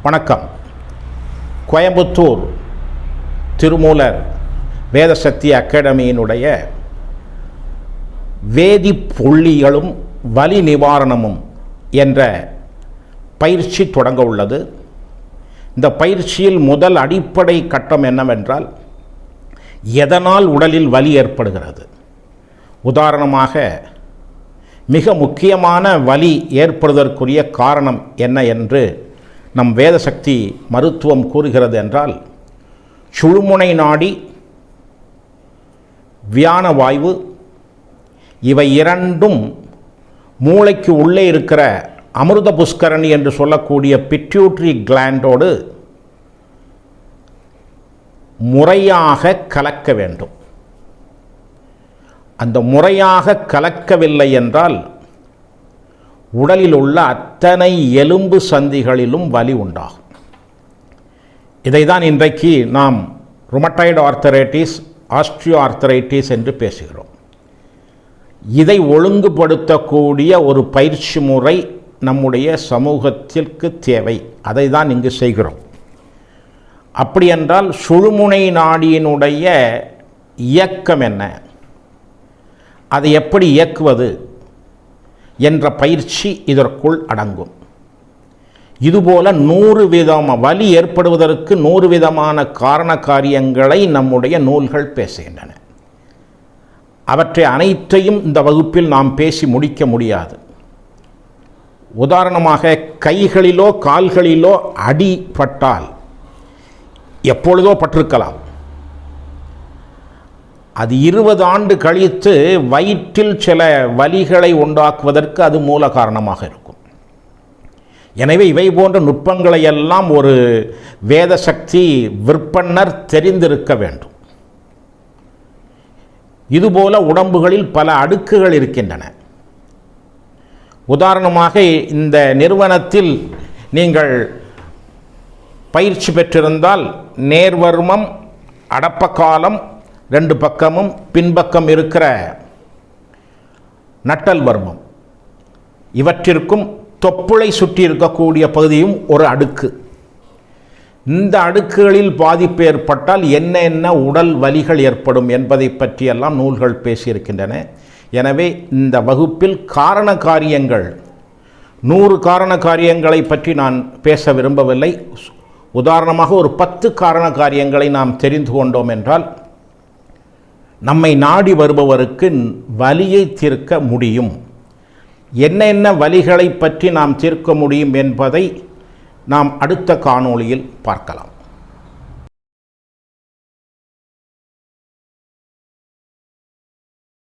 வணக்கம். கோயம்புத்தூர் திருமூலர் வேதசக்தி அகாடமியினுடைய வேதிப்பொல்லியலும் வலி நிவாரணமும் என்ற பயிற்சி தொடங்க உள்ளது. இந்த பயிற்சியில் முதல் அடிப்படை கட்டம் என்னவென்றால், எதனால் உடலில் வலி ஏற்படுகிறது? உதாரணமாக, மிக முக்கியமான வலி ஏற்படுவதற்குரிய காரணம் என்ன என்று நம் வேதசக்தி மருத்துவம் கூறுகிறது என்றால், சுழுமுனை நாடி, வியான வாய்வு, இவை இரண்டும் மூளைக்கு உள்ளே இருக்கிற அமிர்த புஷ்கரணி என்று சொல்லக்கூடிய பிட்யூட்ரி கிளாண்டோடு முறையாக கலக்க வேண்டும். அந்த முறையாக கலக்கவில்லை என்றால் உடலில் உள்ள அத்தனை எலும்பு சந்திகளிலும் வலி உண்டாகும். இதை தான் இன்றைக்கு நாம் ருமட்டாய்டு ஆர்த்தரைட்டிஸ், ஆஸ்ட்ரியோ ஆர்த்தரைட்டிஸ் என்று பேசுகிறோம். இதை ஒழுங்குபடுத்தக்கூடிய ஒரு பயிற்சி முறை நம்முடைய சமூகத்திற்கு தேவை. அதை தான் இங்கு செய்கிறோம். அப்படியென்றால் சுழுமுனை நாடியினுடைய இயக்கம் என்ன, அதை எப்படி இயக்குவது என்ற பயிற்சி இதற்குள் அடங்கும். இதுபோல 100 விதமான வலி ஏற்படுவதற்கு 100 விதமான காரண காரியங்களை நம்முடைய நூல்கள் பேசுகின்றன. அவற்றை அனைத்தையும் இந்த வகுப்பில் நாம் பேசி முடிக்க முடியாது. உதாரணமாக, கைகளிலோ கால்களிலோ அடிபட்டால், எப்பொழுதோ பட்டிருக்கலாம், அது 20 ஆண்டு கழித்து வயிற்றில் சில வலிகளை உண்டாக்குவதற்கு அது மூல காரணமாக இருக்கும். எனவே இவை போன்ற நுட்பங்களை எல்லாம் ஒரு வேதசக்தி விற்பன்னர் தெரிந்திருக்க வேண்டும். இதுபோல உடம்புகளில் பல அடுக்குகள் இருக்கின்றன. உதாரணமாக, இந்த நிறுவனத்தில் நீங்கள் பயிற்சி பெற்றிருந்தால் நேர்வர்மம், அடப்பக்காலம் 2 பக்கமும், பின்பக்கம் இருக்கிற நட்டல் வர்மம், இவற்றிற்கும் தொப்புளை சுற்றி இருக்கக்கூடிய பகுதியும் ஒரு அடுக்கு. இந்த அடுக்குகளில் பாதிப்பு ஏற்பட்டால் என்ன உடல் வலிகள் ஏற்படும் என்பதை பற்றியெல்லாம் நூல்கள் பேசியிருக்கின்றன. எனவே இந்த வகுப்பில் காரண காரியங்கள் 100 காரண காரியங்களை பற்றி நான் பேச விரும்பவில்லை. உதாரணமாக ஒரு 10 காரண காரியங்களை நாம் தெரிந்து கொண்டோம் என்றால் நம்மை நாடி வருபவருக்கு வலியை தீர்க்க முடியும். என்ன வலிகளை பற்றி நாம் தீர்க்க முடியும் என்பதை நாம் அடுத்த காணொளியில் பார்க்கலாம்.